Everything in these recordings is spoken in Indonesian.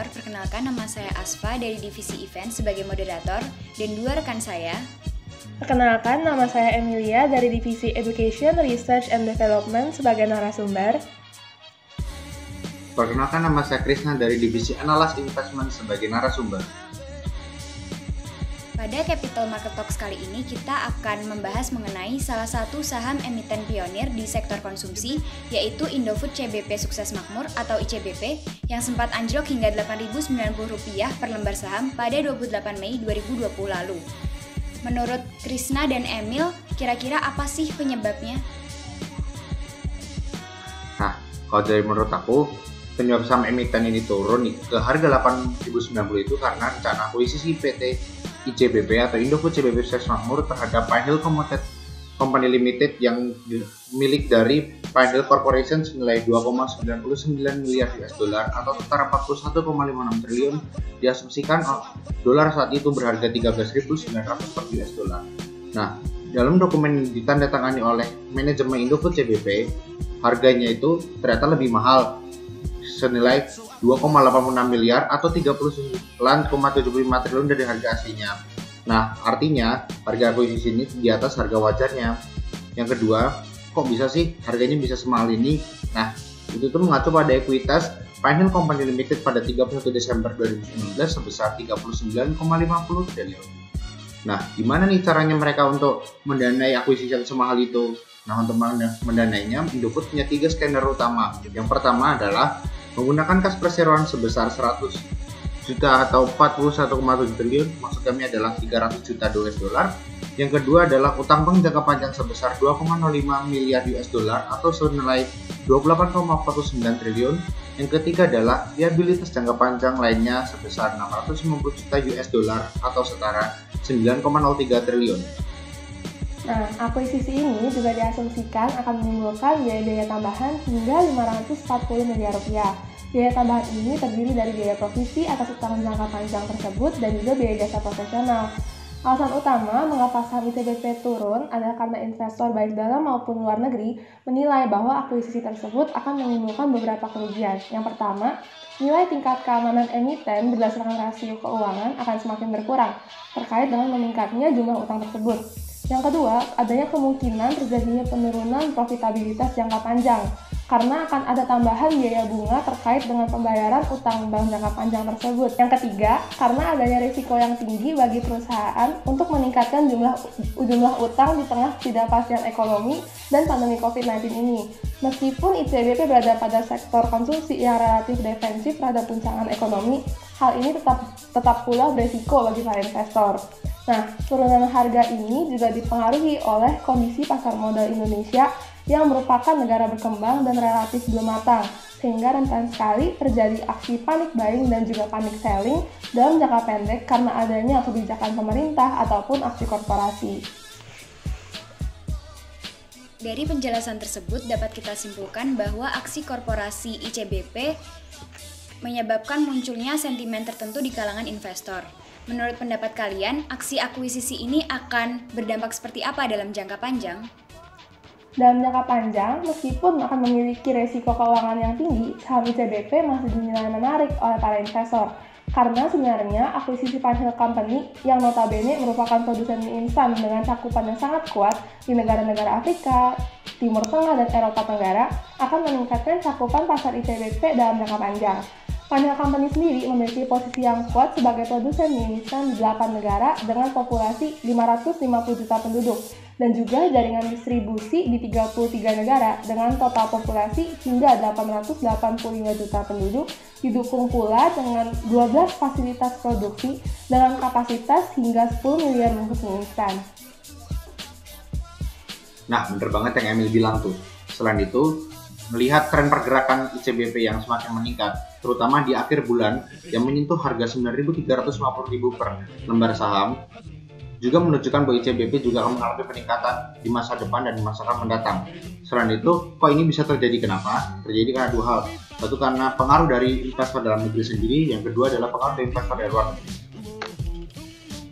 perkenalkan nama saya Asfa dari Divisi Event sebagai moderator dan dua rekan saya. Perkenalkan, nama saya Emilia dari Divisi Education, Research and Development sebagai narasumber. Perkenalkan, nama saya Krisna dari Divisi Analysis Investment sebagai narasumber. Pada Capital Market Talks kali ini kita akan membahas mengenai salah satu saham emiten pionir di sektor konsumsi, yaitu Indofood CBP Sukses Makmur atau ICBP yang sempat anjlok hingga Rp8.090 per lembar saham pada 28 Mei 2020 lalu. Menurut Krisna dan Emil, kira-kira apa sih penyebabnya? Nah, kalau dari menurut aku, penyebab saham emiten ini turun ke harga Rp8.090 itu karena rencana akuisisi PT ICBP atau Indofood CBP Sukses Makmur terhadap Pinehill Company Limited yang milik dari Pinehill Corporation senilai $2,99 miliar atau setara 41,56 triliun. Diasumsikan dolar saat itu berharga 13.900 per $. Nah, dalam dokumen yang ditandatangani oleh manajemen Indofood CBP, harganya itu ternyata lebih mahal senilai 2,86 miliar atau 39,75 triliun dari harga aslinya. Nah, artinya harga akuisisi ini di atas harga wajarnya. Yang kedua, kok bisa sih harganya bisa semahal ini? Nah, itu tuh mengacu pada ekuitas Pinehill Company Limited pada 31 Desember 2019 sebesar 39,50 triliun. Nah, gimana nih caranya mereka untuk mendanai akuisisi yang semahal itu? Nah, untuk mendanainya, Indofood punya 3 skenario utama. Yang pertama adalah menggunakan kas perseroan sebesar 100 juta atau 41,7 triliun, maksud kami adalah 300 juta $. Yang kedua adalah utang bank jangka panjang sebesar 2,05 miliar atau senilai 28,49 triliun. Yang ketiga adalah liabilitas jangka panjang lainnya sebesar 650 juta atau setara 9,03 triliun. Nah, akuisisi ini juga diasumsikan akan menimbulkan biaya-biaya tambahan hingga Rp540 miliar. Biaya tambahan ini terdiri dari biaya provisi atas utang jangka panjang tersebut dan juga biaya jasa profesional. Alasan utama mengapa saham ICBP turun adalah karena investor baik dalam maupun luar negeri menilai bahwa akuisisi tersebut akan menimbulkan beberapa kerugian. Yang pertama, nilai tingkat keamanan emiten berdasarkan rasio keuangan akan semakin berkurang terkait dengan meningkatnya jumlah utang tersebut. Yang kedua, adanya kemungkinan terjadinya penurunan profitabilitas jangka panjang karena akan ada tambahan biaya bunga terkait dengan pembayaran utang bank jangka panjang tersebut. Yang ketiga, karena adanya risiko yang tinggi bagi perusahaan untuk meningkatkan jumlah utang di tengah ketidakpastian ekonomi dan pandemi COVID-19 ini. Meskipun ICBP berada pada sektor konsumsi yang relatif defensif terhadap guncangan ekonomi, hal ini tetap pula berisiko bagi para investor. Nah, turunan harga ini juga dipengaruhi oleh kondisi pasar modal Indonesia yang merupakan negara berkembang dan relatif belum matang, sehingga rentan sekali terjadi aksi panic buying dan juga panic selling dalam jangka pendek karena adanya kebijakan pemerintah ataupun aksi korporasi. Dari penjelasan tersebut dapat kita simpulkan bahwa aksi korporasi ICBP menyebabkan munculnya sentimen tertentu di kalangan investor. Menurut pendapat kalian, aksi akuisisi ini akan berdampak seperti apa dalam jangka panjang? Dalam jangka panjang, meskipun akan memiliki risiko keuangan yang tinggi, saham ICBP masih dinilai menarik oleh para investor. Karena sebenarnya akuisisi Pinehill Company yang notabene merupakan produsen mie instan dengan cakupan yang sangat kuat di negara-negara Afrika, Timur Tengah, dan Eropa Tenggara akan meningkatkan cakupan pasar ICBP dalam jangka panjang. Pinehill Company sendiri memiliki posisi yang kuat sebagai produsen mie instan di 8 negara dengan populasi 550 juta penduduk dan juga jaringan distribusi di 33 negara dengan total populasi hingga 885 juta penduduk, didukung pula dengan 12 fasilitas produksi dengan kapasitas hingga 10 miliar bungkus mie instan. Nah, bener banget yang Emil bilang tuh. Selain itu, melihat tren pergerakan ICBP yang semakin meningkat, terutama di akhir bulan yang menyentuh harga 9.350.000 per lembar saham, juga menunjukkan bahwa ICBP juga akan mengalami peningkatan di masa depan dan di masa akan mendatang. Selain itu, kok ini bisa terjadi? Kenapa? Terjadi karena dua hal. Satu, karena pengaruh dari investor dalam negeri sendiri, yang kedua adalah pengaruh dari investor dari luar negeri.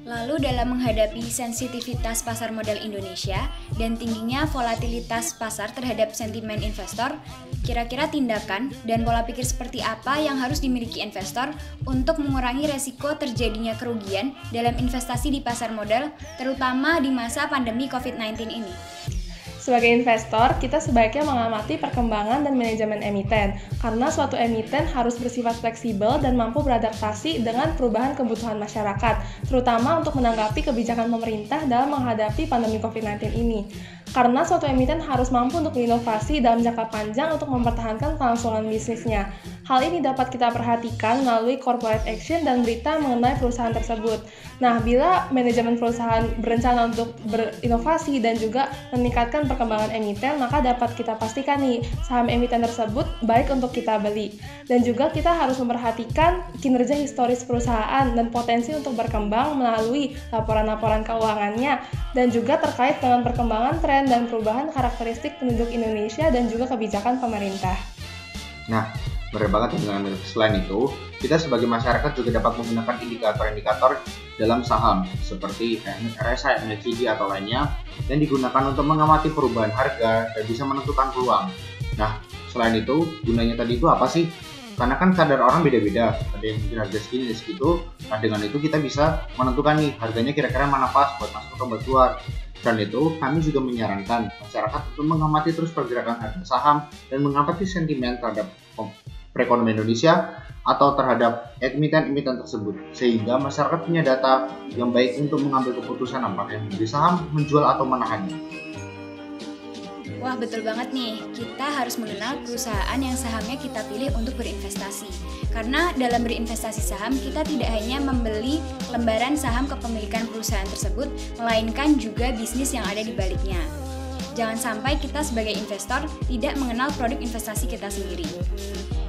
Lalu dalam menghadapi sensitivitas pasar modal Indonesia dan tingginya volatilitas pasar terhadap sentimen investor, kira-kira tindakan dan pola pikir seperti apa yang harus dimiliki investor untuk mengurangi resiko terjadinya kerugian dalam investasi di pasar modal, terutama di masa pandemi COVID-19 ini? Sebagai investor, kita sebaiknya mengamati perkembangan dan manajemen emiten, karena suatu emiten harus bersifat fleksibel dan mampu beradaptasi dengan perubahan kebutuhan masyarakat, terutama untuk menanggapi kebijakan pemerintah dalam menghadapi pandemi COVID-19 ini. Karena suatu emiten harus mampu untuk berinovasi dalam jangka panjang untuk mempertahankan kelangsungan bisnisnya. Hal ini dapat kita perhatikan melalui corporate action dan berita mengenai perusahaan tersebut. Nah, bila manajemen perusahaan berencana untuk berinovasi dan juga meningkatkan perkembangan emiten, maka dapat kita pastikan nih, saham emiten tersebut baik untuk kita beli. Dan juga kita harus memperhatikan kinerja historis perusahaan dan potensi untuk berkembang melalui laporan-laporan keuangannya, dan juga terkait dengan perkembangan tren dan perubahan karakteristik penduduk Indonesia dan juga kebijakan pemerintah. Nah, benar banget dengan selain itu, kita sebagai masyarakat juga dapat menggunakan indikator-indikator dalam saham seperti RSI, MACD atau lainnya yang digunakan untuk mengamati perubahan harga dan bisa menentukan peluang. Nah, selain itu, gunanya tadi itu apa sih? Karena kan kadar orang beda-beda, ada yang mungkin harga segini, segitu. Nah, dengan itu kita bisa menentukan nih harganya kira-kira mana pas buat masuk atau buat keluar. Dan itu, kami juga menyarankan masyarakat untuk mengamati terus pergerakan harga saham dan mengamati sentimen terhadap perekonomian Indonesia atau terhadap emiten-emiten tersebut, sehingga masyarakat punya data yang baik untuk mengambil keputusan apakah yang membeli saham, menjual atau menahannya. Wah, betul banget nih, kita harus mengenal perusahaan yang sahamnya kita pilih untuk berinvestasi. Karena dalam berinvestasi saham, kita tidak hanya membeli lembaran saham kepemilikan perusahaan tersebut, melainkan juga bisnis yang ada di baliknya. Jangan sampai kita sebagai investor tidak mengenal produk investasi kita sendiri.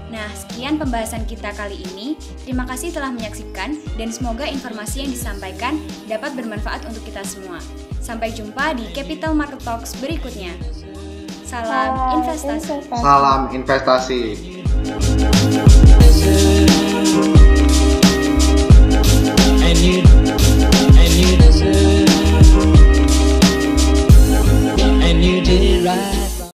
Nah, sekian pembahasan kita kali ini. Terima kasih telah menyaksikan dan semoga informasi yang disampaikan dapat bermanfaat untuk kita semua. Sampai jumpa di Capital Market Talks berikutnya. Salam investasi. Salam investasi.